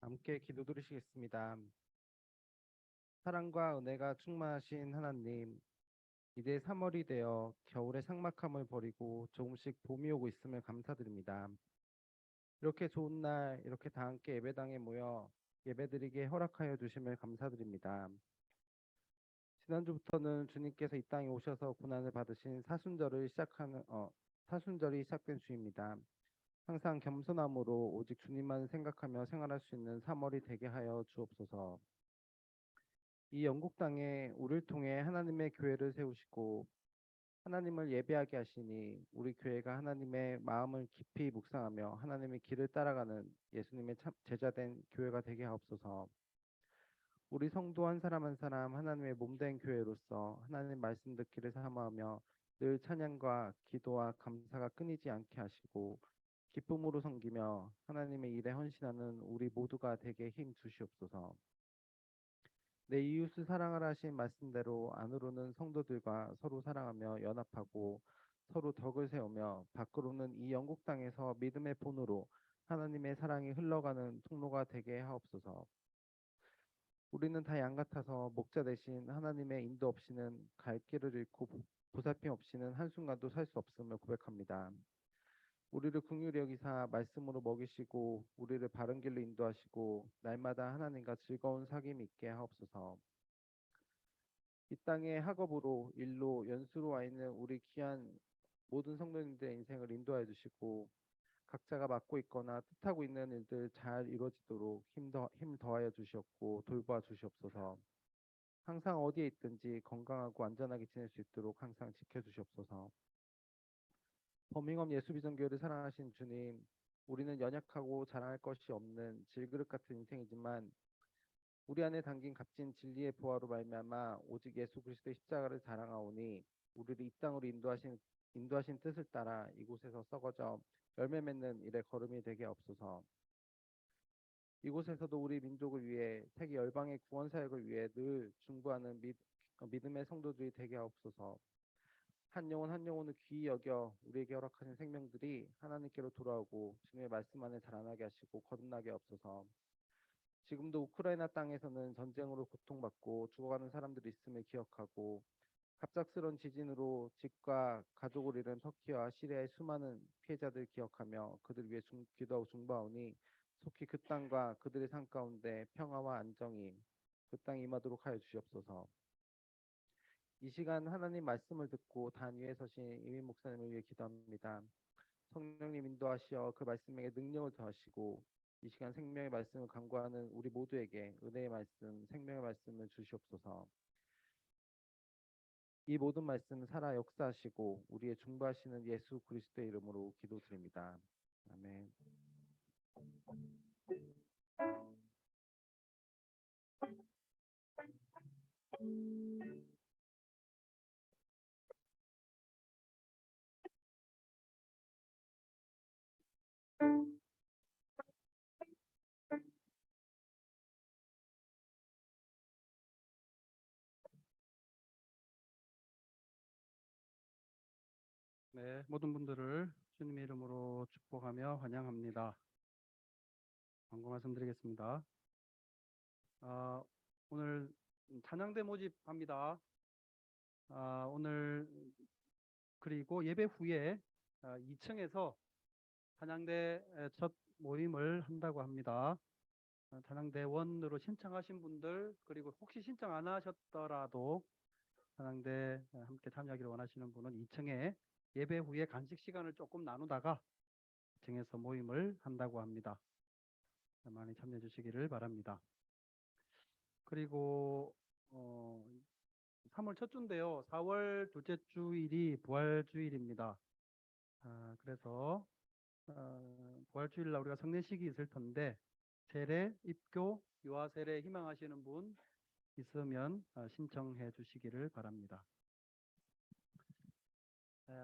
함께 기도드리시겠습니다. 사랑과 은혜가 충만하신 하나님, 이제 3월이 되어 겨울의 삭막함을 버리고 조금씩 봄이 오고 있음을 감사드립니다. 이렇게 좋은 날, 이렇게 다 함께 예배당에 모여 예배드리게 허락하여 주심을 감사드립니다. 지난주부터는 주님께서 이 땅에 오셔서 고난을 받으신 사순절이 시작된 주입니다. 항상 겸손함으로 오직 주님만 생각하며 생활할 수 있는 3월이 되게 하여 주옵소서. 이 영국 땅에 우리를 통해 하나님의 교회를 세우시고 하나님을 예배하게 하시니 우리 교회가 하나님의 마음을 깊이 묵상하며 하나님의 길을 따라가는 예수님의 제자된 교회가 되게 하옵소서. 우리 성도 한 사람 한 사람 하나님의 몸된 교회로서 하나님 말씀 듣기를 사모하며 늘 찬양과 기도와 감사가 끊이지 않게 하시고 기쁨으로 섬기며 하나님의 일에 헌신하는 우리 모두가 되게 힘 주시옵소서. 내 이웃을 사랑하라 하신 말씀대로 안으로는 성도들과 서로 사랑하며 연합하고 서로 덕을 세우며 밖으로는 이 영국 땅에서 믿음의 본으로 하나님의 사랑이 흘러가는 통로가 되게 하옵소서. 우리는 다 양 같아서 목자 대신 하나님의 인도 없이는 갈 길을 잃고 보살핌 없이는 한순간도 살 수 없음을 고백합니다. 우리를 긍휼히 여기사 말씀으로 먹이시고 우리를 바른 길로 인도하시고 날마다 하나님과 즐거운 사귐이 있게 하옵소서. 이 땅의 학업으로 일로 연수로 와 있는 우리 귀한 모든 성도님들의 인생을 인도하여 주시고 각자가 맡고 있거나 뜻하고 있는 일들 잘 이루어지도록 힘 더하여 주시옵고 돌봐 주시옵소서. 항상 어디에 있든지 건강하고 안전하게 지낼 수 있도록 항상 지켜주시옵소서. 버밍엄 예수비전교회를 사랑하신 주님, 우리는 연약하고 자랑할 것이 없는 질그릇 같은 인생이지만 우리 안에 담긴 값진 진리의 보화로 말미암아 오직 예수 그리스도의 십자가를 자랑하오니 우리를 이 땅으로 인도하신 뜻을 따라 이곳에서 썩어져 열매 맺는 일에 걸음이 되게 없소서. 이곳에서도 우리 민족을 위해 세계 열방의 구원 사역을 위해 늘 중보하는 믿음의 성도들이 되게 하옵소서. 한 영혼 한 영혼을 귀히 여겨 우리에게 허락하신 생명들이 하나님께로 돌아오고 주님의 말씀 안에 자라나게 하시고 거듭나게 없소서. 지금도 우크라이나 땅에서는 전쟁으로 고통받고 죽어가는 사람들이 있음을 기억하고 갑작스런 지진으로 집과 가족을 잃은 터키와 시리아의 수많은 피해자들 기억하며 그들 위해 기도하고 중보하오니 속히 그 땅과 그들의 삶 가운데 평화와 안정이 그 땅에 임하도록 하여 주시옵소서. 이 시간 하나님 말씀을 듣고 단 위에 서신 이민 목사님을 위해 기도합니다. 성령님 인도하시어 그 말씀에 능력을 더하시고 이 시간 생명의 말씀을 간구하는 우리 모두에게 은혜의 말씀, 생명의 말씀을 주시옵소서. 이 모든 말씀 살아 역사하시고 우리의 중보하시는 예수 그리스도의 이름으로 기도드립니다. 아멘. 네, 모든 분들을 주님의 이름으로 축복하며 환영합니다. 광고 말씀드리겠습니다. 오늘 찬양대 모집합니다. 오늘 그리고 예배 후에 2층에서 찬양대 첫 모임을 한다고 합니다. 찬양대원으로 신청하신 분들 그리고 혹시 신청 안 하셨더라도 찬양대 함께 참여하기를 원하시는 분은 2층에 예배 후에 간식 시간을 조금 나누다가 2층에서 모임을 한다고 합니다. 많이 참여해 주시기를 바랍니다. 그리고 3월 첫 주인데요. 4월 둘째 주일이 부활주일입니다. 그래서 부활주일 날 우리가 성례식이 있을 텐데 세례, 입교, 유아 세례 희망하시는 분 있으면 신청해 주시기를 바랍니다.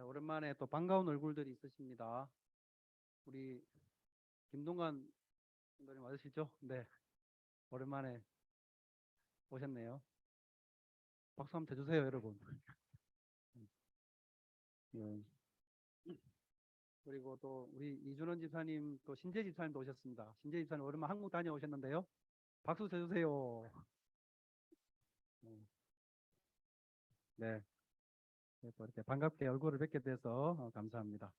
오랜만에 또 반가운 얼굴들이 있으십니다. 우리 김동관 선생님 맞으시죠? 네, 오랜만에 오셨네요. 박수 한번 쳐주세요, 여러분. 네. 그리고 또 우리 이준원 집사님 또 신재 집사님도 오셨습니다. 신재 집사님 오랜만에 한국 다녀오셨는데요. 박수 쳐주세요. 네, 네, 또 이렇게 반갑게 얼굴을 뵙게 돼서 감사합니다.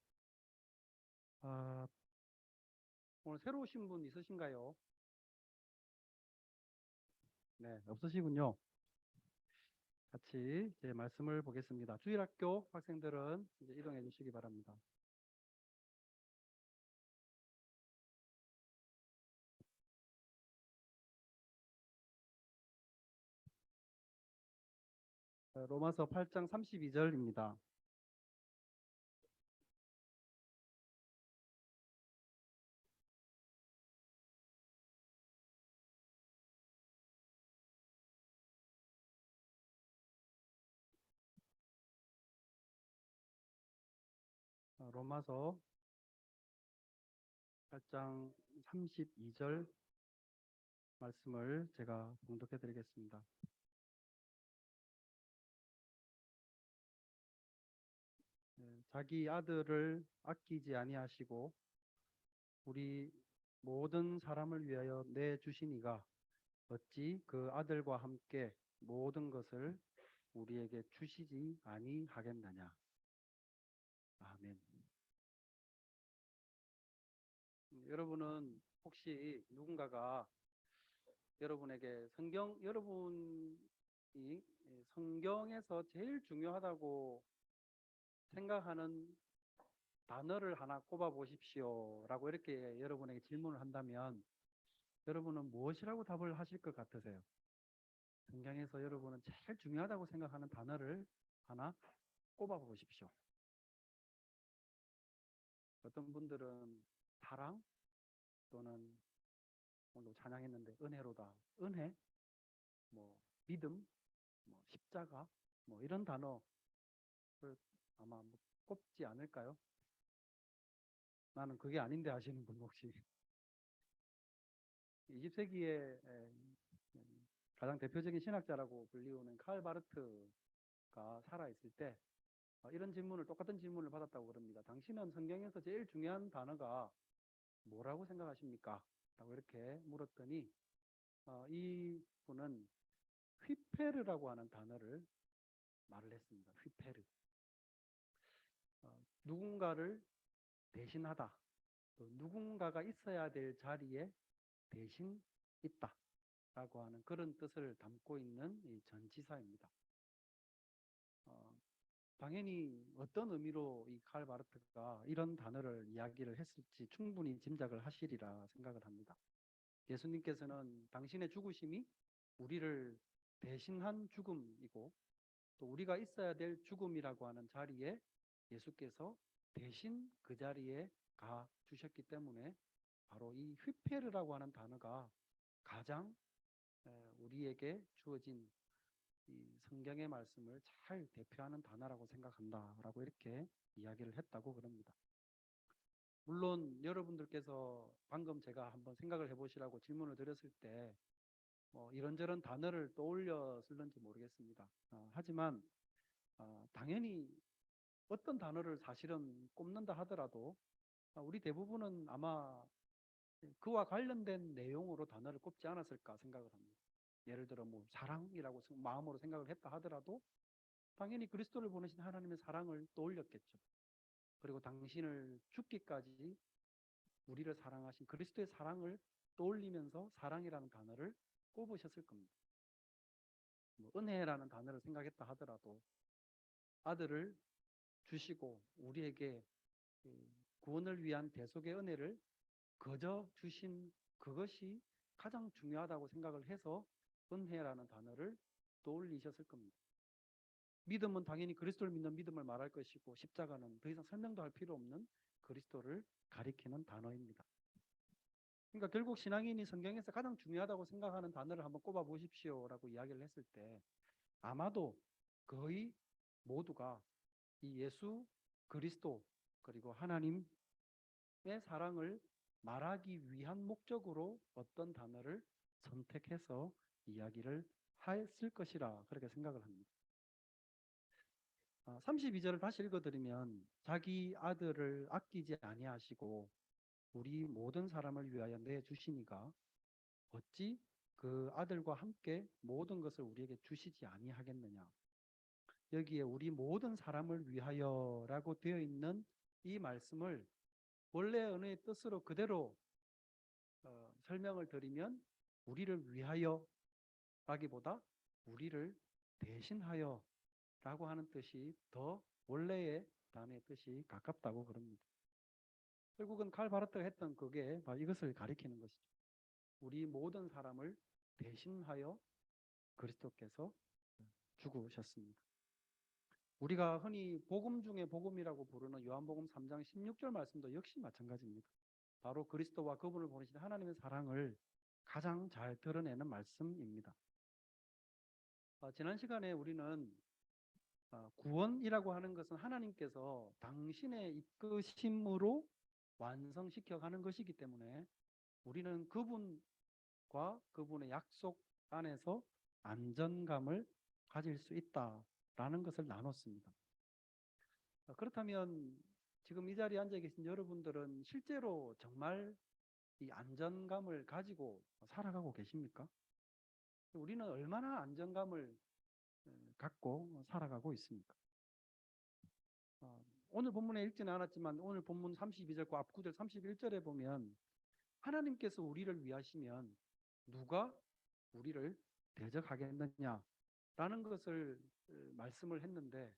아, 오늘 새로 오신 분 있으신가요? 네, 없으시군요. 같이 이제 말씀을 보겠습니다. 주일학교 학생들은 이제 이동해 주시기 바랍니다. 로마서 8장 32절입니다. 로마서 8장 32절 말씀을 제가 봉독해 드리겠습니다. 자기 아들을 아끼지 아니하시고 우리 모든 사람을 위하여 내주시니가 어찌 그 아들과 함께 모든 것을 우리에게 주시지 아니하겠느냐. 아멘. 여러분은 혹시 누군가가 여러분에게 여러분이 성경에서 제일 중요하다고 생각하는 단어를 하나 꼽아 보십시오 라고 이렇게 여러분에게 질문을 한다면 여러분은 무엇이라고 답을 하실 것 같으세요? 성경에서 여러분은 제일 중요하다고 생각하는 단어를 하나 꼽아 보십시오. 어떤 분들은 사랑 또는 오늘 찬양했는데 은혜로다, 은혜, 뭐 믿음, 뭐 십자가, 뭐 이런 단어를 아마 뭐 꼽지 않을까요? 나는 그게 아닌데 하시는 분 혹시 20세기에 가장 대표적인 신학자라고 불리우는 칼 바르트가 살아있을 때 이런 질문을 똑같은 질문을 받았다고 그럽니다. 당신은 성경에서 제일 중요한 단어가 뭐라고 생각하십니까? 라고 이렇게 물었더니 이 분은 휘페르라고 하는 단어를 말을 했습니다. 휘페르. 누군가를 대신하다. 또 누군가가 있어야 될 자리에 대신 있다. 라고 하는 그런 뜻을 담고 있는 이 전치사입니다. 당연히 어떤 의미로 이 칼 바르트가 이런 단어를 이야기를 했을지 충분히 짐작을 하시리라 생각을 합니다. 예수님께서는 당신의 죽으심이 우리를 대신한 죽음이고 또 우리가 있어야 될 죽음이라고 하는 자리에 예수께서 대신 그 자리에 가 주셨기 때문에 바로 이 휘페르라고 하는 단어가 가장 우리에게 주어진 이 성경의 말씀을 잘 대표하는 단어라고 생각한다라고 이렇게 이야기를 했다고 그럽니다. 물론 여러분들께서 방금 제가 한번 생각을 해보시라고 질문을 드렸을 때 이런저런 단어를 떠올려 쓸는지 모르겠습니다. 하지만 당연히 어떤 단어를 사실은 꼽는다 하더라도 우리 대부분은 아마 그와 관련된 내용으로 단어를 꼽지 않았을까 생각을 합니다. 예를 들어 뭐 사랑이라고 마음으로 생각을 했다 하더라도 당연히 그리스도를 보내신 하나님의 사랑을 떠올렸겠죠. 그리고 당신을 죽기까지 우리를 사랑하신 그리스도의 사랑을 떠올리면서 사랑이라는 단어를 꼽으셨을 겁니다. 뭐 은혜라는 단어를 생각했다 하더라도 아들을 주시고 우리에게 구원을 위한 대속의 은혜를 거저 주신 그것이 가장 중요하다고 생각을 해서 은혜라는 단어를 떠올리셨을 겁니다. 믿음은 당연히 그리스도를 믿는 믿음을 말할 것이고 십자가는 더 이상 설명도 할 필요 없는 그리스도를 가리키는 단어입니다. 그러니까 결국 신앙인이 성경에서 가장 중요하다고 생각하는 단어를 한번 꼽아 보십시오라고 이야기를 했을 때 아마도 거의 모두가 이 예수 그리스도 그리고 하나님의 사랑을 말하기 위한 목적으로 어떤 단어를 선택해서 이야기를 했을 것이라 그렇게 생각을 합니다. 32절을 다시 읽어드리면 자기 아들을 아끼지 아니하시고 우리 모든 사람을 위하여 내주시니가 어찌 그 아들과 함께 모든 것을 우리에게 주시지 아니하겠느냐. 여기에 우리 모든 사람을 위하여라고 되어 있는 이 말씀을 원래 언어의 뜻으로 그대로 설명을 드리면 우리를 위하여라기보다 우리를 대신하여라고 하는 뜻이 더 원래의 단어의 뜻이 가깝다고 그럽니다. 결국은 칼 바르트가 했던 그게 바로 이것을 가리키는 것이죠. 우리 모든 사람을 대신하여 그리스도께서 죽으셨습니다. 우리가 흔히 복음 중에 복음이라고 부르는 요한복음 3장 16절 말씀도 역시 마찬가지입니다. 바로 그리스도와 그분을 보내신 하나님의 사랑을 가장 잘 드러내는 말씀입니다. 지난 시간에 우리는 구원이라고 하는 것은 하나님께서 당신의 이끄심으로 완성시켜 가는 것이기 때문에 우리는 그분과 그분의 약속 안에서 안전감을 가질 수 있다라는 것을 나눴습니다. 그렇다면 지금 이 자리에 앉아 계신 여러분들은 실제로 정말 이 안전감을 가지고 살아가고 계십니까? 우리는 얼마나 안정감을 갖고 살아가고 있습니까? 오늘 본문에 읽지는 않았지만 오늘 본문 32절과 앞 9절 31절에 보면 하나님께서 우리를 위하시면 누가 우리를 대적하겠느냐라는 것을 말씀을 했는데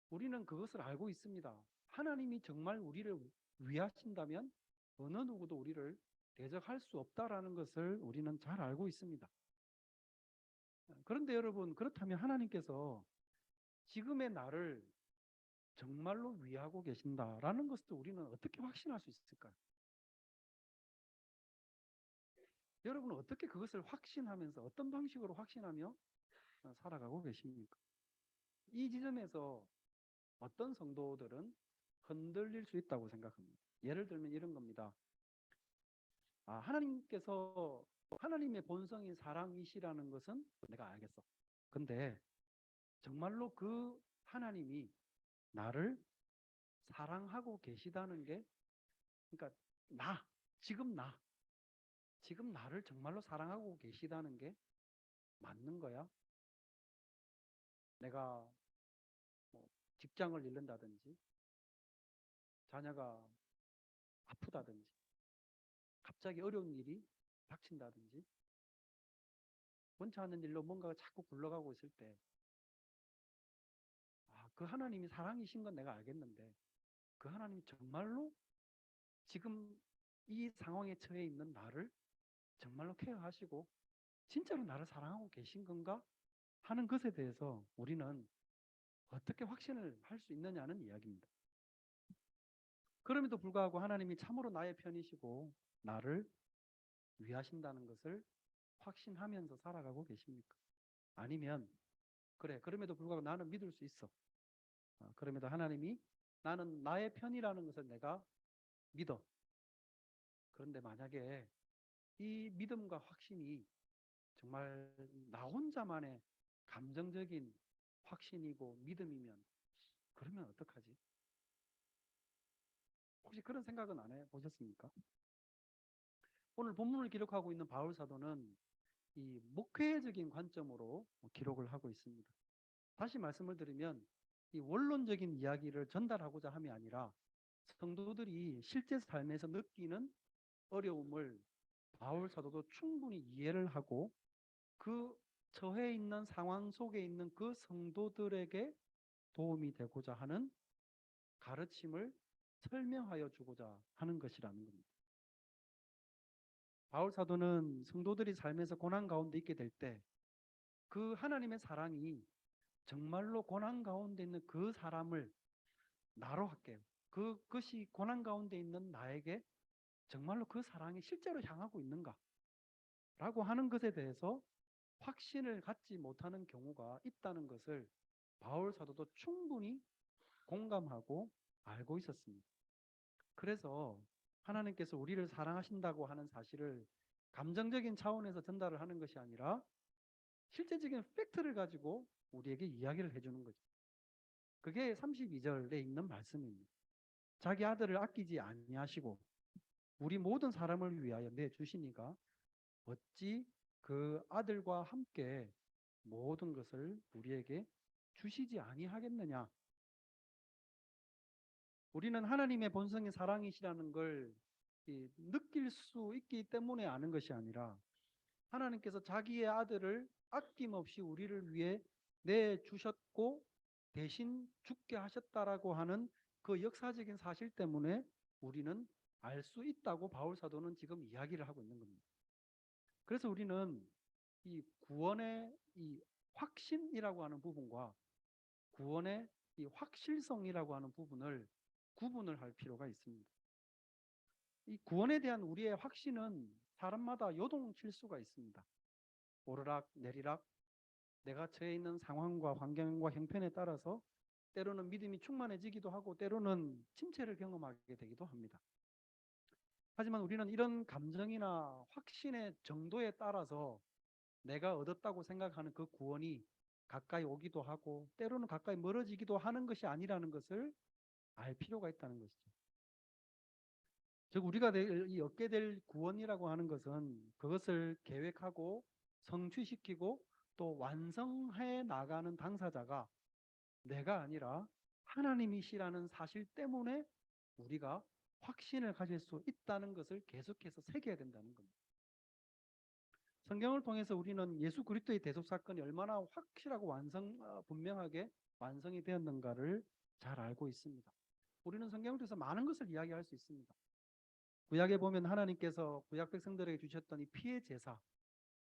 우리는 그것을 알고 있습니다. 하나님이 정말 우리를 위하신다면 어느 누구도 우리를 대적할 수 없다라는 것을 우리는 잘 알고 있습니다. 그런데 여러분, 그렇다면 하나님께서 지금의 나를 정말로 위하고 계신다라는 것을 우리는 어떻게 확신할 수 있을까요? 여러분은 어떻게 그것을 확신하면서 어떤 방식으로 확신하며 살아가고 계십니까? 이 지점에서 어떤 성도들은 흔들릴 수 있다고 생각합니다. 예를 들면 이런 겁니다. 하나님께서 하나님의 본성인 사랑이시라는 것은 내가 알겠어. 근데 정말로 그 하나님이 나를 사랑하고 계시다는 게 그러니까 지금 나를 정말로 사랑하고 계시다는 게 맞는 거야? 내가 뭐 직장을 잃는다든지 자녀가 아프다든지 갑자기 어려운 일이 닥친다든지 원치 않는 일로 뭔가가 자꾸 굴러가고 있을 때 그 하나님이 사랑이신 건 내가 알겠는데 그 하나님이 정말로 지금 이 상황에 처해 있는 나를 정말로 케어하시고 진짜로 나를 사랑하고 계신 건가 하는 것에 대해서 우리는 어떻게 확신을 할 수 있느냐는 이야기입니다. 그럼에도 불구하고 하나님이 참으로 나의 편이시고 나를 위하신다는 것을 확신하면서 살아가고 계십니까? 아니면 그래, 그럼에도 불구하고 나는 믿을 수 있어. 그럼에도 하나님이 나는 나의 편이라는 것을 내가 믿어. 그런데 만약에 이 믿음과 확신이 정말 나 혼자만의 감정적인 확신이고 믿음이면 그러면 어떡하지? 혹시 그런 생각은 안 해보셨습니까? 오늘 본문을 기록하고 있는 바울 사도는 이 목회적인 관점으로 기록을 하고 있습니다. 다시 말씀을 드리면 이 원론적인 이야기를 전달하고자 함이 아니라 성도들이 실제 삶에서 느끼는 어려움을 바울 사도도 충분히 이해를 하고 그 처해 있는 상황 속에 있는 그 성도들에게 도움이 되고자 하는 가르침을 설명하여 주고자 하는 것이라는 겁니다. 바울 사도는 성도들이 삶에서 고난 가운데 있게 될 때 그 하나님의 사랑이 정말로 고난 가운데 있는 그 사람을 나로 할게요. 그것이 고난 가운데 있는 나에게 정말로 그 사랑이 실제로 향하고 있는가? 라고 하는 것에 대해서 확신을 갖지 못하는 경우가 있다는 것을 바울 사도도 충분히 공감하고 알고 있었습니다. 그래서 하나님께서 우리를 사랑하신다고 하는 사실을 감정적인 차원에서 전달을 하는 것이 아니라 실제적인 팩트를 가지고 우리에게 이야기를 해주는 거죠. 그게 32절에 있는 말씀입니다. 자기 아들을 아끼지 아니하시고 우리 모든 사람을 위하여 내주시니가 어찌 그 아들과 함께 모든 것을 우리에게 주시지 아니하겠느냐. 우리는 하나님의 본성이 사랑이시라는 걸 느낄 수 있기 때문에 아는 것이 아니라 하나님께서 자기의 아들을 아낌없이 우리를 위해 내주셨고 대신 죽게 하셨다라고 하는 그 역사적인 사실 때문에 우리는 알 수 있다고 바울 사도는 지금 이야기를 하고 있는 겁니다. 그래서 우리는 이 구원의 이 확신이라고 하는 부분과 구원의 이 확실성이라고 하는 부분을 구분을 할 필요가 있습니다. 이 구원에 대한 우리의 확신은 사람마다 요동칠 수가 있습니다. 오르락 내리락 내가 처해 있는 상황과 환경과 형편에 따라서 때로는 믿음이 충만해지기도 하고 때로는 침체를 경험하게 되기도 합니다. 하지만 우리는 이런 감정이나 확신의 정도에 따라서 내가 얻었다고 생각하는 그 구원이 가까이 오기도 하고 때로는 가까이 멀어지기도 하는 것이 아니라는 것을 알 필요가 있다는 것이죠. 즉 우리가 얻게 될 구원이라고 하는 것은 그것을 계획하고 성취시키고 또 완성해 나가는 당사자가 내가 아니라 하나님이시라는 사실 때문에 우리가 확신을 가질 수 있다는 것을 계속해서 새겨야 된다는 겁니다. 성경을 통해서 우리는 예수 그리스도의 대속 사건이 얼마나 확실하고 분명하게 완성이 되었는가를 잘 알고 있습니다. 우리는 성경을 통해서 많은 것을 이야기할 수 있습니다. 구약에 보면 하나님께서 구약 백성들에게 주셨던 이 피의 제사,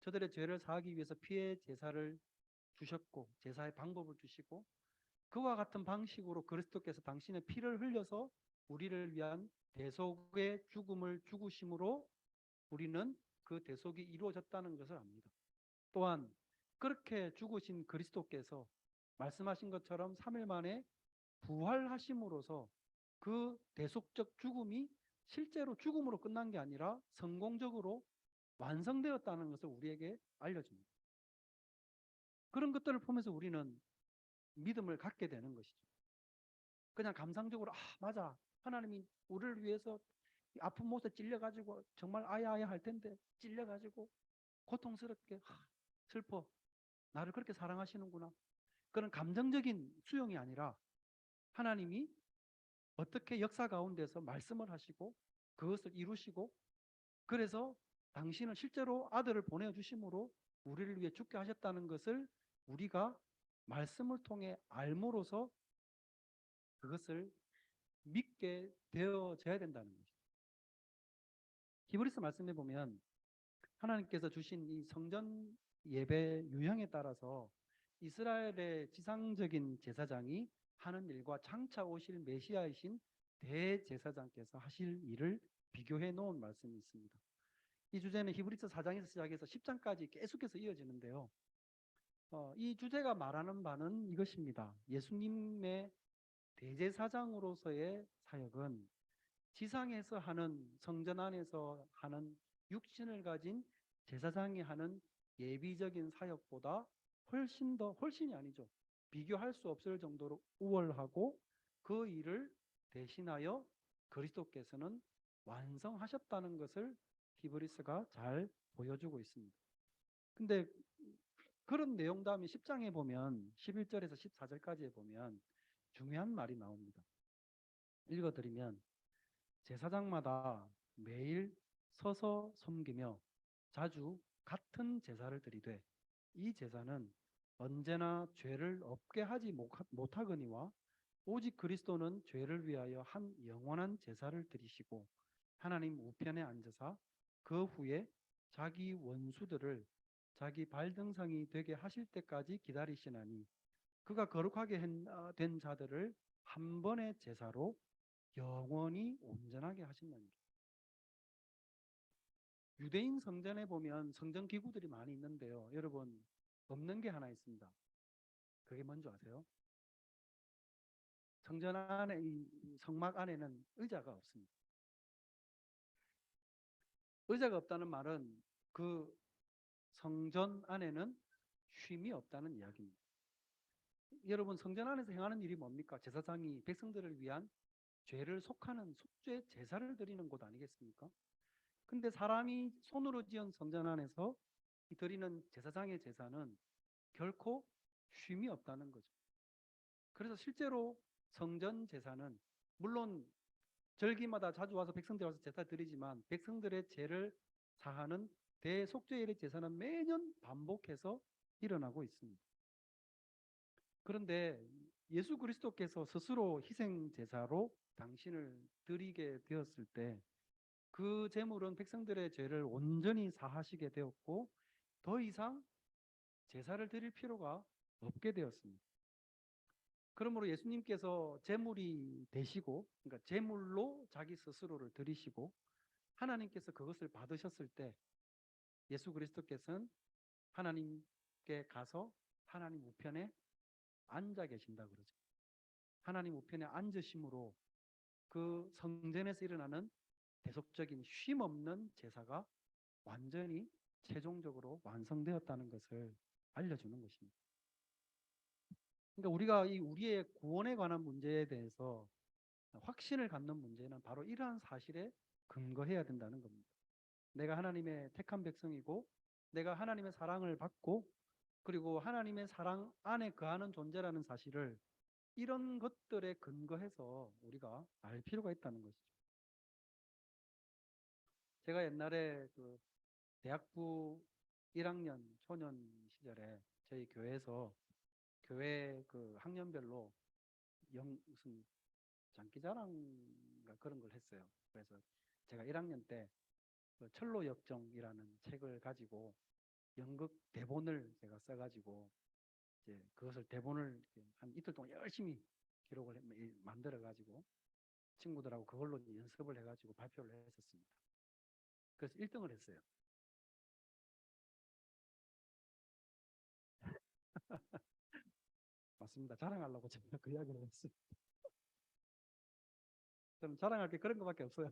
저들의 죄를 사하기 위해서 피의 제사를 주셨고 제사의 방법을 주시고 그와 같은 방식으로 그리스도께서 당신의 피를 흘려서 우리를 위한 대속의 죽음을 죽으심으로 우리는 그 대속이 이루어졌다는 것을 압니다. 또한 그렇게 죽으신 그리스도께서 말씀하신 것처럼 3일 만에 부활하심으로써 그 대속적 죽음이 실제로 죽음으로 끝난 게 아니라 성공적으로 완성되었다는 것을 우리에게 알려줍니다. 그런 것들을 보면서 우리는 믿음을 갖게 되는 것이죠. 그냥 감상적으로 맞아 하나님이 우리를 위해서 아픈 못에 찔려가지고 정말 아야아야 할 텐데 찔려가지고 고통스럽게 슬퍼 나를 그렇게 사랑하시는구나 그런 감정적인 수용이 아니라 하나님이 어떻게 역사 가운데서 말씀을 하시고 그것을 이루시고 그래서 당신은 실제로 아들을 보내주심으로 우리를 위해 죽게 하셨다는 것을 우리가 말씀을 통해 알므로서 그것을 믿게 되어져야 된다는 것이죠. 히브리서 말씀에 보면 하나님께서 주신 이 성전 예배 유형에 따라서 이스라엘의 지상적인 제사장이 하는 일과 장차 오실 메시아이신 대제사장께서 하실 일을 비교해 놓은 말씀이 있습니다. 이 주제는 히브리서 4장에서 시작해서 10장까지 계속해서 이어지는데요. 이 주제가 말하는 바는 이것입니다. 예수님의 대제사장으로서의 사역은 지상에서 하는 성전 안에서 하는 육신을 가진 제사장이 하는 예비적인 사역보다 훨씬이 아니죠. 비교할 수 없을 정도로 우월하고 그 일을 대신하여 그리스도께서는 완성하셨다는 것을 히브리서가 잘 보여주고 있습니다. 근데 그런 내용 다음에 10장에 보면 11절에서 14절까지에 보면 중요한 말이 나옵니다. 읽어드리면 제사장마다 매일 서서 섬기며 자주 같은 제사를 드리되 이 제사는 언제나 죄를 없게 하지 못하거니와 오직 그리스도는 죄를 위하여 한 영원한 제사를 드리시고 하나님 우편에 앉으사 그 후에 자기 원수들을 자기 발등상이 되게 하실 때까지 기다리시나니 그가 거룩하게 된 자들을 한 번의 제사로 영원히 온전하게 하신다는 게. 유대인 성전에 보면 성전 기구들이 많이 있는데요. 여러분 없는 게 하나 있습니다. 그게 뭔지 아세요? 성전 안에 이 성막 안에는 의자가 없습니다. 의자가 없다는 말은 그 성전 안에는 쉼이 없다는 이야기입니다. 여러분 성전 안에서 행하는 일이 뭡니까? 제사장이 백성들을 위한 죄를 속하는 속죄 제사를 드리는 곳 아니겠습니까? 근데 사람이 손으로 지은 성전 안에서 드리는 제사장의 제사는 결코 쉼이 없다는 거죠. 그래서 실제로 성전 제사는 물론 절기마다 자주 와서 백성들 와서 제사 드리지만 백성들의 죄를 사하는 대속죄일의 제사는 매년 반복해서 일어나고 있습니다. 그런데 예수 그리스도께서 스스로 희생 제사로 당신을 드리게 되었을 때 그 제물은 백성들의 죄를 온전히 사하시게 되었고 더 이상 제사를 드릴 필요가 없게 되었습니다. 그러므로 예수님께서 제물이 되시고, 그러니까 제물로 자기 스스로를 드리시고 하나님께서 그것을 받으셨을 때 예수 그리스도께서는 하나님께 가서 하나님 우편에 앉아 계신다 그러죠. 하나님 우편에 앉으심으로 그 성전에서 일어나는 대속적인 쉼 없는 제사가 완전히 최종적으로 완성되었다는 것을 알려주는 것입니다. 그러니까 우리가 이 우리의 구원에 관한 문제에 대해서 확신을 갖는 문제는 바로 이러한 사실에 근거해야 된다는 겁니다. 내가 하나님의 택한 백성이고 내가 하나님의 사랑을 받고 그리고 하나님의 사랑 안에 거하는 존재라는 사실을 이런 것들에 근거해서 우리가 알 필요가 있다는 것이죠. 제가 옛날에 그 대학부 1학년 초년 시절에 저희 교회에서 교회 그 학년별로 무슨 장기자랑인가 그런 걸 했어요. 그래서 제가 1학년 때 그 철로 역정이라는 책을 가지고 연극 대본을 제가 써가지고 이제 그것을 대본을 한 이틀 동안 열심히 기록을 만들어 가지고 친구들하고 그걸로 연습을 해가지고 발표를 했었습니다. 그래서 1등을 했어요. 맞습니다. 자랑하려고 제가 그 이야기를 했어요. 저는 자랑할 게 그런 것밖에 없어요.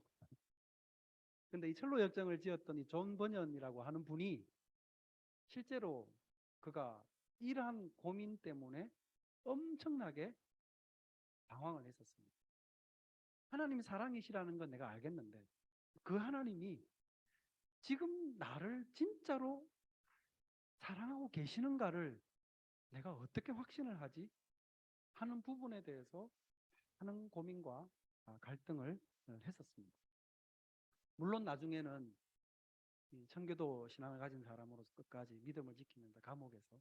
근데 이 철로 역정을 지었던 이 존 버년이라고 하는 분이 실제로 그가 이러한 고민 때문에 엄청나게 방황을 했었습니다. 하나님이 사랑이시라는 건 내가 알겠는데 그 하나님이 지금 나를 진짜로 사랑하고 계시는가를 내가 어떻게 확신을 하지? 하는 부분에 대해서 하는 고민과 갈등을 했었습니다. 물론 나중에는 청교도 신앙을 가진 사람으로서 끝까지 믿음을 지키면서 감옥에서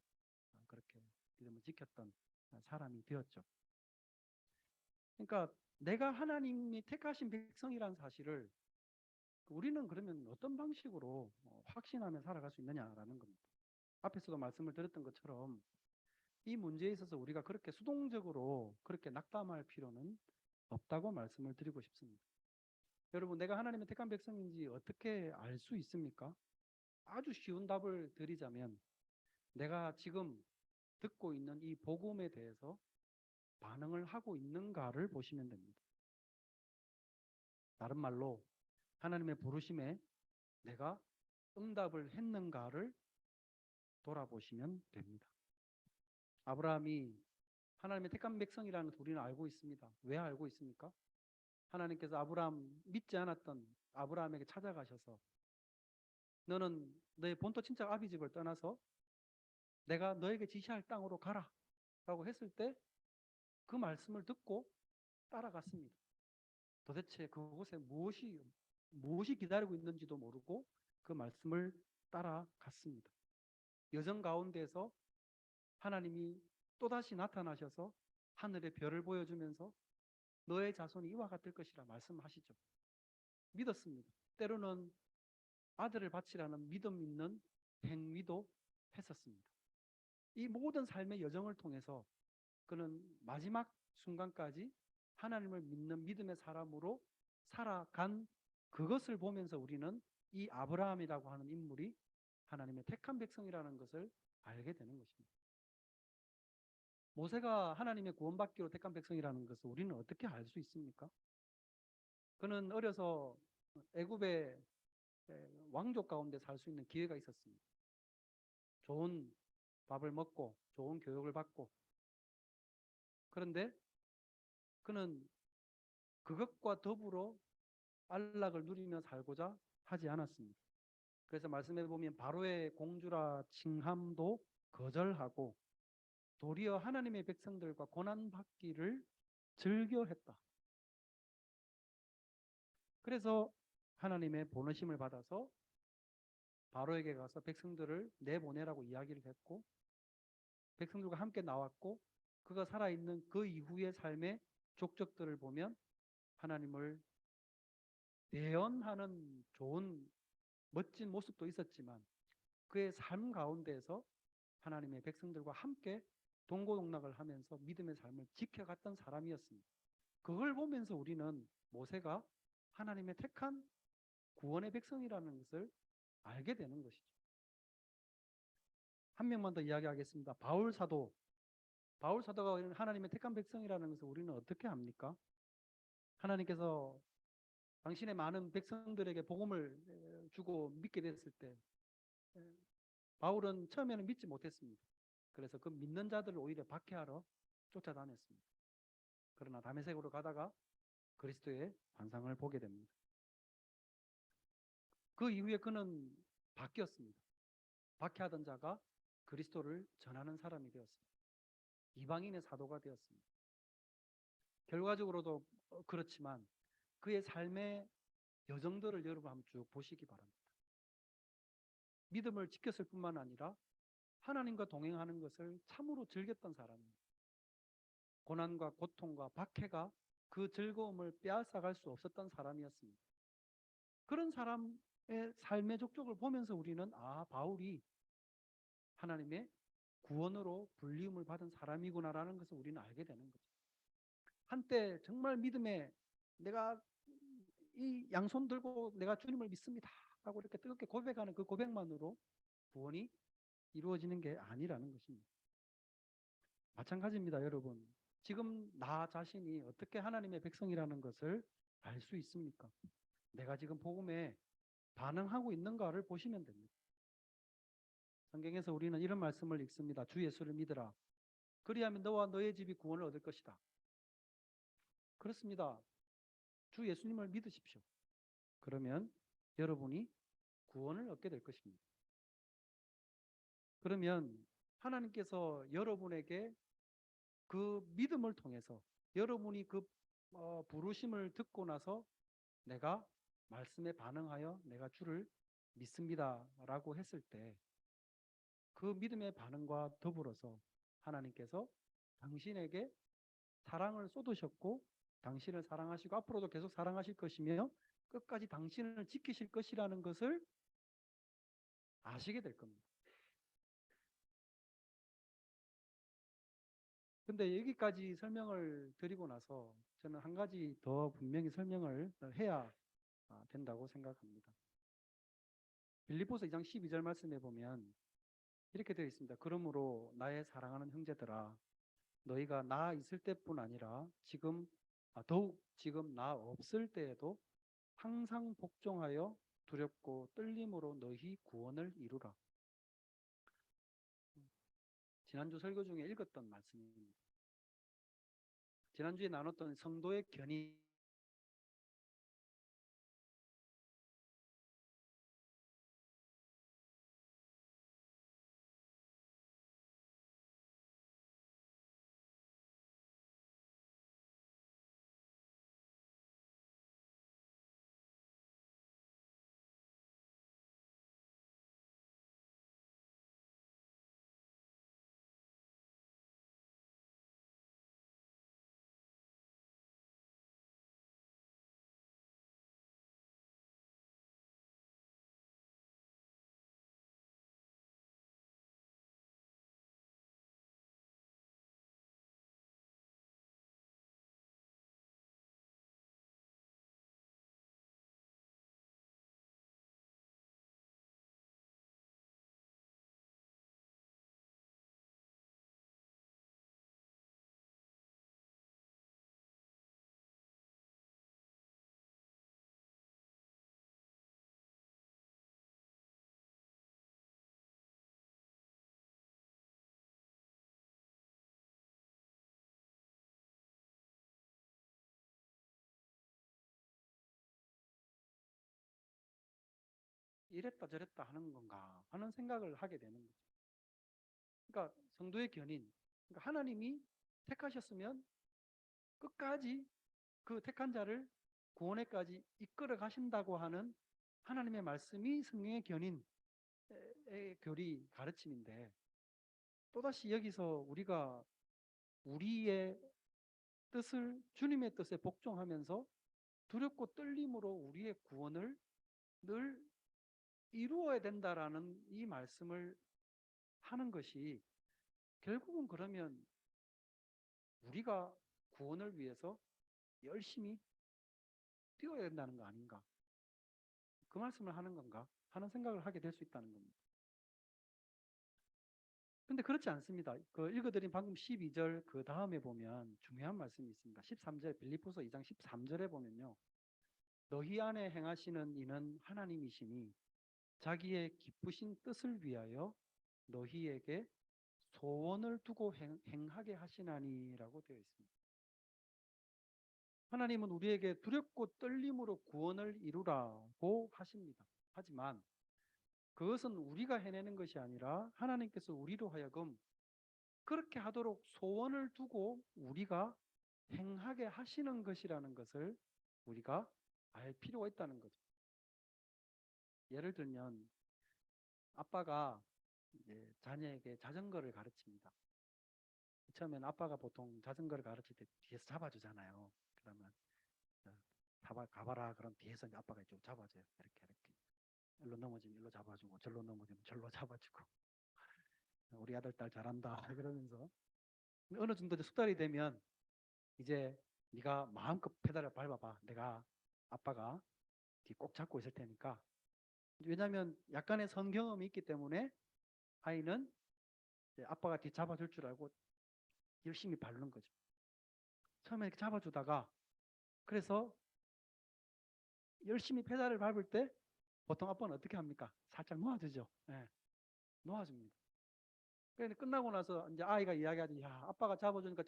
그렇게 믿음을 지켰던 사람이 되었죠. 그러니까 내가 하나님이 택하신 백성이라는 사실을 우리는 그러면 어떤 방식으로 확신하며 살아갈 수 있느냐라는 겁니다. 앞에서도 말씀을 드렸던 것처럼 이 문제에 있어서 우리가 그렇게 수동적으로 그렇게 낙담할 필요는 없다고 말씀을 드리고 싶습니다. 여러분, 내가 하나님의 택한 백성인지 어떻게 알 수 있습니까? 아주 쉬운 답을 드리자면 내가 지금 듣고 있는 이 복음에 대해서 반응을 하고 있는가를 보시면 됩니다. 다른 말로 하나님의 부르심에 내가 응답을 했는가를 돌아보시면 됩니다. 아브라함이 하나님의 택한 백성이라는 것을 우리는 알고 있습니다. 왜 알고 있습니까? 하나님께서 아브라함 믿지 않았던 아브라함에게 찾아가셔서 너는 너의 본토 친척 아비 집을 떠나서 내가 너에게 지시할 땅으로 가라 라고 했을 때 그 말씀을 듣고 따라갔습니다. 도대체 그곳에 무엇이 기다리고 있는지도 모르고 그 말씀을 따라갔습니다. 여정 가운데서 하나님이 또다시 나타나셔서 하늘의 별을 보여주면서 너의 자손이 이와 같을 것이라 말씀하시죠. 믿었습니다. 때로는 아들을 바치라는 믿음 있는 행위도 했었습니다. 이 모든 삶의 여정을 통해서 그는 마지막 순간까지 하나님을 믿는 믿음의 사람으로 살아간 그것을 보면서 우리는 이 아브라함이라고 하는 인물이 하나님의 택한 백성이라는 것을 알게 되는 것입니다. 모세가 하나님의 구원받기로 택한 백성이라는 것을 우리는 어떻게 알 수 있습니까? 그는 어려서 애굽의 왕족 가운데 살 수 있는 기회가 있었습니다. 좋은 밥을 먹고 좋은 교육을 받고 그런데 그는 그것과 더불어 안락을 누리며 살고자 하지 않았습니다. 그래서 말씀해 보면 바로의 공주라 칭함도 거절하고 도리어 하나님의 백성들과 고난받기를 즐겨했다. 그래서 하나님의 보내심을 받아서 바로에게 가서 백성들을 내보내라고 이야기를 했고 백성들과 함께 나왔고 그가 살아있는 그 이후의 삶의 족적들을 보면 하나님을 대언하는 좋은 멋진 모습도 있었지만 그의 삶 가운데에서 하나님의 백성들과 함께 동고동락을 하면서 믿음의 삶을 지켜갔던 사람이었습니다. 그걸 보면서 우리는 모세가 하나님의 택한 구원의 백성이라는 것을 알게 되는 것이죠. 한 명만 더 이야기하겠습니다. 바울 사도. 바울 사도가 하나님의 택한 백성이라는 것을 우리는 어떻게 합니까? 하나님께서 당신의 많은 백성들에게 복음을 주고 믿게 됐을 때 바울은 처음에는 믿지 못했습니다. 그래서 그 믿는 자들을 오히려 박해하러 쫓아다녔습니다. 그러나 다메섹으로 가다가 그리스도의 환상을 보게 됩니다. 그 이후에 그는 바뀌었습니다. 박해하던 자가 그리스도를 전하는 사람이 되었습니다. 이방인의 사도가 되었습니다. 결과적으로도 그렇지만 그의 삶의 여정들을 여러분 한번 쭉 보시기 바랍니다. 믿음을 지켰을 뿐만 아니라 하나님과 동행하는 것을 참으로 즐겼던 사람입니다. 고난과 고통과 박해가 그 즐거움을 빼앗아갈 수 없었던 사람이었습니다. 그런 사람의 삶의 족적을 보면서 우리는 바울이 하나님의 구원으로 불리움을 받은 사람이구나라는 것을 우리는 알게 되는 거죠. 한때 정말 믿음에 내가 이 양손 들고 내가 주님을 믿습니다 라고 이렇게 뜨겁게 고백하는 그 고백만으로 구원이 이루어지는 게 아니라는 것입니다. 마찬가지입니다, 여러분. 지금 나 자신이 어떻게 하나님의 백성이라는 것을 알 수 있습니까? 내가 지금 복음에 반응하고 있는가를 보시면 됩니다. 성경에서 우리는 이런 말씀을 읽습니다. 주 예수를 믿으라. 그리하면 너와 너의 집이 구원을 얻을 것이다. 그렇습니다. 주 예수님을 믿으십시오. 그러면 여러분이 구원을 얻게 될 것입니다. 그러면 하나님께서 여러분에게 그 믿음을 통해서 여러분이 그 부르심을 듣고 나서 내가 말씀에 반응하여 내가 주를 믿습니다 라고 했을 때 그 믿음의 반응과 더불어서 하나님께서 당신에게 사랑을 쏟으셨고 당신을 사랑하시고 앞으로도 계속 사랑하실 것이며 끝까지 당신을 지키실 것이라는 것을 아시게 될 겁니다. 근데 여기까지 설명을 드리고 나서 저는 한 가지 더 분명히 설명을 해야 된다고 생각합니다. 빌립보서 2장 12절 말씀에 보면 이렇게 되어 있습니다. 그러므로 나의 사랑하는 형제들아 너희가 나 있을 때뿐 아니라 더욱 지금 나 없을 때에도 항상 복종하여 두렵고 떨림으로 너희 구원을 이루라. 지난주 설교 중에 읽었던 말씀입니다. 지난주에 나눴던 성도의 견인 이랬다 저랬다 하는 건가 하는 생각을 하게 되는 거죠. 그러니까 성도의 견인, 그러니까 하나님이 택하셨으면 끝까지 그 택한 자를 구원에까지 이끌어 가신다고 하는 하나님의 말씀이 성령의 견인의 교리 가르침인데, 또다시 여기서 우리가 우리의 뜻을 주님의 뜻에 복종하면서 두렵고 떨림으로 우리의 구원을 늘 이루어야 된다라는 이 말씀을 하는 것이 결국은 그러면 우리가 구원을 위해서 열심히 뛰어야 된다는 거 아닌가? 그 말씀을 하는 건가? 하는 생각을 하게 될 수 있다는 겁니다. 근데 그렇지 않습니다. 그 읽어드린 방금 12절 그 다음에 보면 중요한 말씀이 있습니다. 13절 빌립보서 2장 13절에 보면요. 너희 안에 행하시는 이는 하나님이시니 자기의 기쁘신 뜻을 위하여 너희에게 소원을 두고 행하게 하시나니라고 되어 있습니다. 하나님은 우리에게 두렵고 떨림으로 구원을 이루라고 하십니다. 하지만 그것은 우리가 해내는 것이 아니라 하나님께서 우리로 하여금 그렇게 하도록 소원을 두고 우리가 행하게 하시는 것이라는 것을 우리가 알 필요가 있다는 거죠. 예를 들면 아빠가 이제 자녀에게 자전거를 가르칩니다. 처음엔 아빠가 보통 자전거를 가르칠 때 뒤에서 잡아주잖아요. 그러면 가봐라. 그럼 뒤에서 아빠가 좀 잡아줘요. 이렇게. 일로 넘어지면 일로 잡아주고, 절로 넘어지면 절로 잡아주고. 우리 아들 딸 잘한다. 그러면서 어느 정도 숙달이 되면 이제 네가 마음껏 페달을 밟아봐. 아빠가 뒤 꼭 잡고 있을 테니까. 왜냐하면 약간의 선 경험이 있기 때문에 아이는 아빠가 뒤 잡아줄 줄 알고 열심히 밟는 거죠. 처음에 이렇게 잡아주다가 그래서 열심히 페달을 밟을 때 보통 아빠는 어떻게 합니까? 살짝 놓아주죠. 네, 놓아줍니다. 그런데 끝나고 나서 이제 아이가 이야기하지, 야, 아빠가 잡아주니까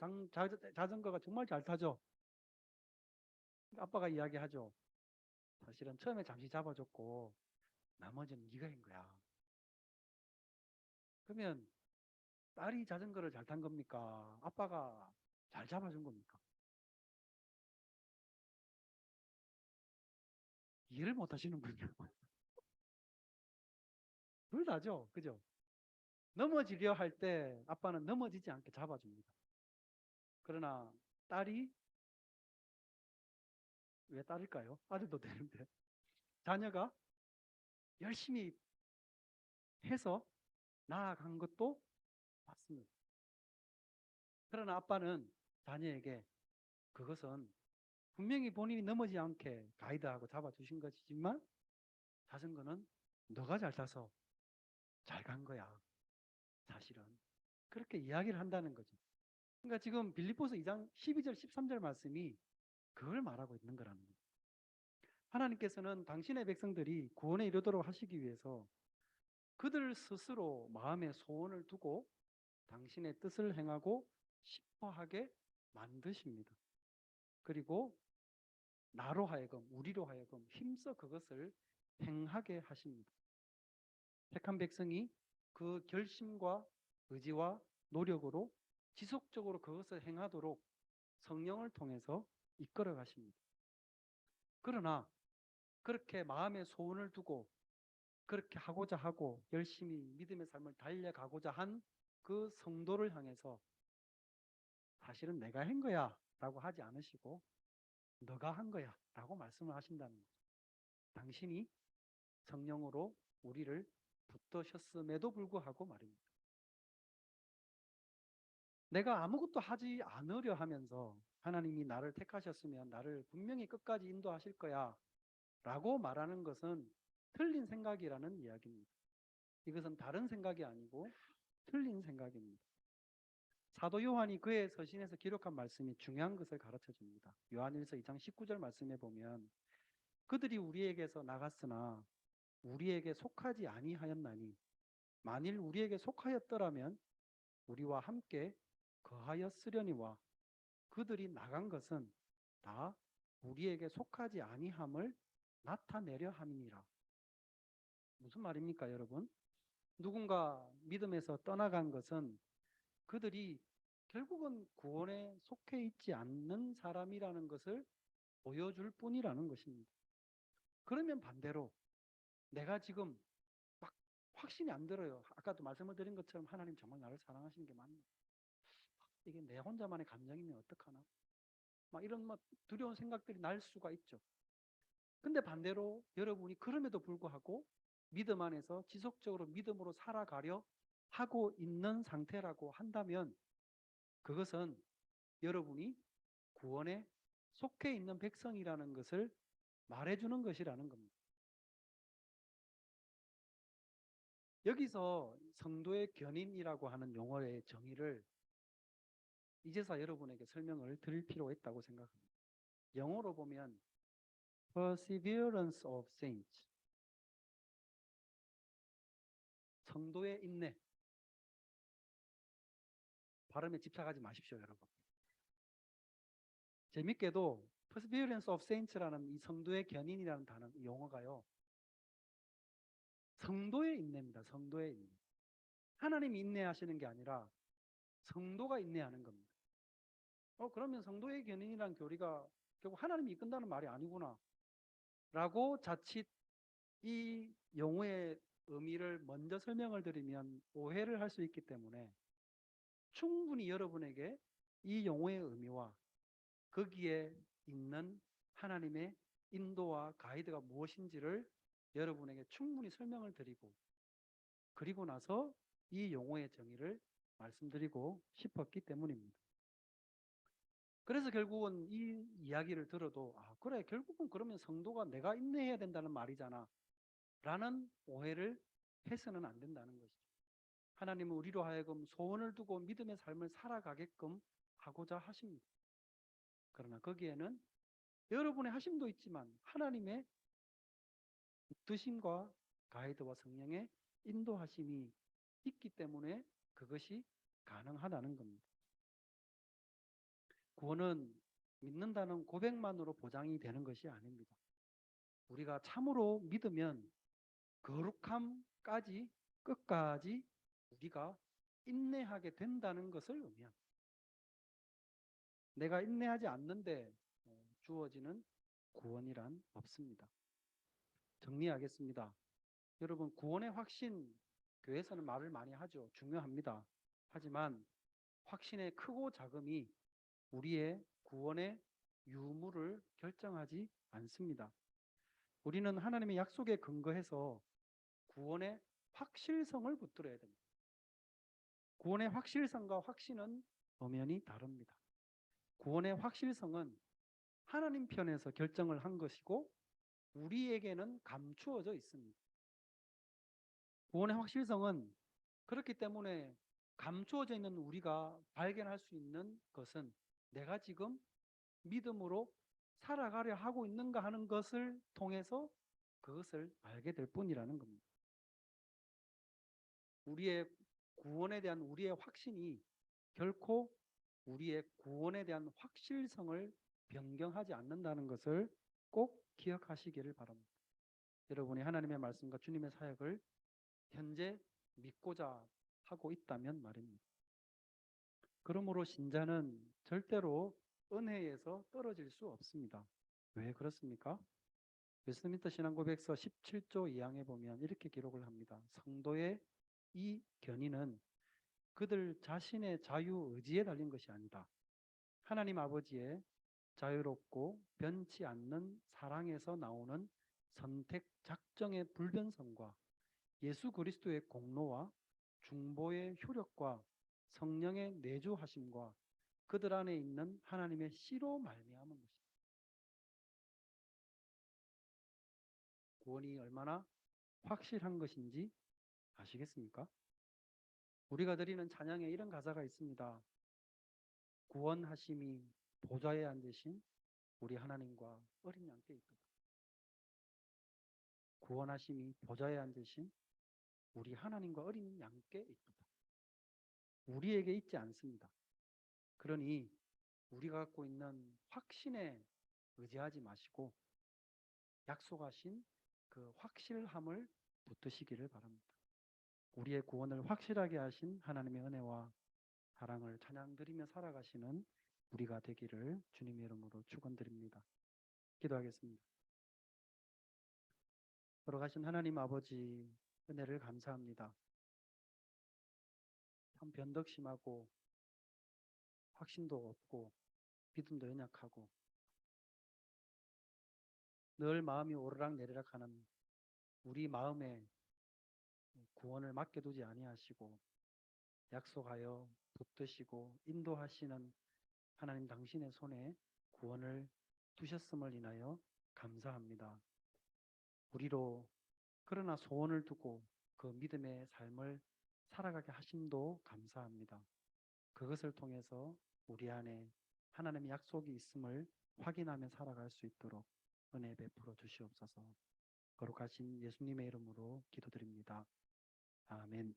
자전거가 정말 잘 타죠. 아빠가 이야기하죠. 사실은 처음에 잠시 잡아줬고 나머지는 네가 한 거야. 그러면 딸이 자전거를 잘 탄 겁니까? 아빠가 잘 잡아준 겁니까? 이해를 못 하시는군요. 둘 다죠. 그죠? 넘어지려 할 때 아빠는 넘어지지 않게 잡아줍니다. 그러나 딸이, 왜 딸일까요? 아들도 되는데. 자녀가 열심히 해서 나아간 것도 맞습니다. 그러나 아빠는 자녀에게 그것은 분명히 본인이 넘어지지 않게 가이드하고 잡아주신 것이지만 자전거는 너가 잘 타서 잘 간 거야. 사실은. 그렇게 이야기를 한다는 거죠. 그러니까 지금 빌립보서 2장 12절 13절 말씀이 그걸 말하고 있는 거라는 거예요. 하나님께서는 당신의 백성들이 구원에 이르도록 하시기 위해서 그들 스스로 마음에 소원을 두고 당신의 뜻을 행하고 싶어 하게 만드십니다. 그리고 나로 하여금, 우리로 하여금 힘써 그것을 행하게 하십니다. 택한 백성이 그 결심과 의지와 노력으로 지속적으로 그것을 행하도록 성령을 통해서 이끌어 가십니다. 그러나 그렇게 마음에 소원을 두고 그렇게 하고자 하고 열심히 믿음의 삶을 달려가고자 한 그 성도를 향해서 사실은 내가 한 거야 라고 하지 않으시고 너가 한 거야 라고 말씀을 하신다는 거죠. 당신이 성령으로 우리를 붙드셨음에도 불구하고 말입니다. 내가 아무것도 하지 않으려 하면서 하나님이 나를 택하셨으면 나를 분명히 끝까지 인도하실 거야 라고 말하는 것은 틀린 생각이라는 이야기입니다. 이것은 다른 생각이 아니고 틀린 생각입니다. 사도 요한이 그의 서신에서 기록한 말씀이 중요한 것을 가르쳐 줍니다. 요한일서 2장 19절 말씀에 보면 그들이 우리에게서 나갔으나 우리에게 속하지 아니하였나니 만일 우리에게 속하였더라면 우리와 함께 거하였으려니와 그들이 나간 것은 다 우리에게 속하지 아니함을 나타내려 함이니라. 무슨 말입니까, 여러분? 누군가 믿음에서 떠나간 것은 그들이 결국은 구원에 속해 있지 않는 사람이라는 것을 보여줄 뿐이라는 것입니다. 그러면 반대로 내가 지금 막 확신이 안 들어요. 아까도 말씀을 드린 것처럼 하나님 정말 나를 사랑하시는 게 맞나? 이게 내 혼자만의 감정이면 어떡하나? 막 이런 두려운 생각들이 날 수가 있죠. 근데 반대로 여러분이 그럼에도 불구하고 믿음 안에서 지속적으로 믿음으로 살아가려 하고 있는 상태라고 한다면 그것은 여러분이 구원에 속해 있는 백성이라는 것을 말해주는 것이라는 겁니다. 여기서 성도의 견인이라고 하는 용어의 정의를 이제서 여러분에게 설명을 드릴 필요가 있다고 생각합니다. 영어로 보면 perseverance of saints, 성도의 인내. 발음에 집착하지 마십시오, 여러분. 재밌게도 perseverance of saints라는 이 성도의 견인이라는 단어, 이 용어가요, 성도의 인내입니다. 성도의 인내. 하나님이 인내하시는 게 아니라 성도가 인내하는 겁니다. 그러면 성도의 견인이란 교리가 결국 하나님이 이끈다는 말이 아니구나 라고 자칫 이 용어의 의미를 먼저 설명을 드리면 오해를 할 수 있기 때문에 충분히 여러분에게 이 용어의 의미와 거기에 있는 하나님의 인도와 가이드가 무엇인지를 여러분에게 충분히 설명을 드리고 그리고 나서 이 용어의 정의를 말씀드리고 싶었기 때문입니다. 그래서 결국은 이 이야기를 들어도 그래, 결국은 그러면 성도가 내가 인내해야 된다는 말이잖아 라는 오해를 해서는 안 된다는 것이죠. 하나님은 우리로 하여금 소원을 두고 믿음의 삶을 살아가게끔 하고자 하십니다. 그러나 거기에는 여러분의 하심도 있지만 하나님의 뜻심과 가이드와 성령의 인도하심이 있기 때문에 그것이 가능하다는 겁니다. 구원은 믿는다는 고백만으로 보장이 되는 것이 아닙니다. 우리가 참으로 믿으면 거룩함까지 끝까지 우리가 인내하게 된다는 것을 의미합니다. 내가 인내하지 않는데 주어지는 구원이란 없습니다. 정리하겠습니다. 여러분, 구원의 확신, 교회에서는 말을 많이 하죠. 중요합니다. 하지만 확신의 크고 작음이 우리의 구원의 유무를 결정하지 않습니다. 우리는 하나님의 약속에 근거해서 구원의 확실성을 붙들어야 됩니다. 구원의 확실성과 확신은 엄연히 다릅니다. 구원의 확실성은 하나님 편에서 결정을 한 것이고 우리에게는 감추어져 있습니다. 구원의 확실성은 그렇기 때문에 감추어져 있는 우리가 발견할 수 있는 것은 내가 지금 믿음으로 살아가려 하고 있는가 하는 것을 통해서 그것을 알게 될 뿐이라는 겁니다. 우리의 구원에 대한 우리의 확신이 결코 우리의 구원에 대한 확실성을 변경하지 않는다는 것을 꼭 기억하시기를 바랍니다. 여러분이 하나님의 말씀과 주님의 사역을 현재 믿고자 하고 있다면 말입니다. 그러므로 신자는 절대로 은혜에서 떨어질 수 없습니다. 왜 그렇습니까? 웨스트민스터 신앙고백서 17조 2항에 보면 이렇게 기록을 합니다. 성도의 이 견인은 그들 자신의 자유의지에 달린 것이 아니다. 하나님 아버지의 자유롭고 변치 않는 사랑에서 나오는 선택 작정의 불변성과 예수 그리스도의 공로와 중보의 효력과 성령의 내주하심과 그들 안에 있는 하나님의 씨로 말미암은 것입니다. 구원이 얼마나 확실한 것인지 아시겠습니까? 우리가 드리는 찬양에 이런 가사가 있습니다. 구원하심이 보좌에 앉으신 우리 하나님과 어린 양께 있도다. 구원하심이 보좌에 앉으신 우리 하나님과 어린 양께 있도다. 우리에게 있지 않습니다. 그러니 우리가 갖고 있는 확신에 의지하지 마시고 약속하신 그 확실함을 붙드시기를 바랍니다. 우리의 구원을 확실하게 하신 하나님의 은혜와 사랑을 찬양드리며 살아가시는 우리가 되기를 주님의 이름으로 축원드립니다. 기도하겠습니다. 걸어가신 하나님 아버지, 은혜를 감사합니다. 참 변덕심하고 확신도 없고 믿음도 연약하고 늘 마음이 오르락 내리락 하는 우리 마음에 구원을 맡겨두지 아니하시고 약속하여 붙드시고 인도하시는 하나님 당신의 손에 구원을 두셨음을 인하여 감사합니다. 우리로 그러나 소원을 두고 그 믿음의 삶을 살아가게 하심도 감사합니다. 그것을 통해서 우리 안에 하나님의 약속이 있음을 확인하며 살아갈 수 있도록 은혜 베풀어 주시옵소서. 거룩하신 예수님의 이름으로 기도드립니다. 아멘.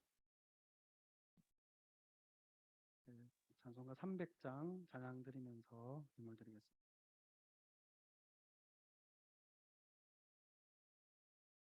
찬송가 300장 찬양 드리면서 힘을 드리겠습니다.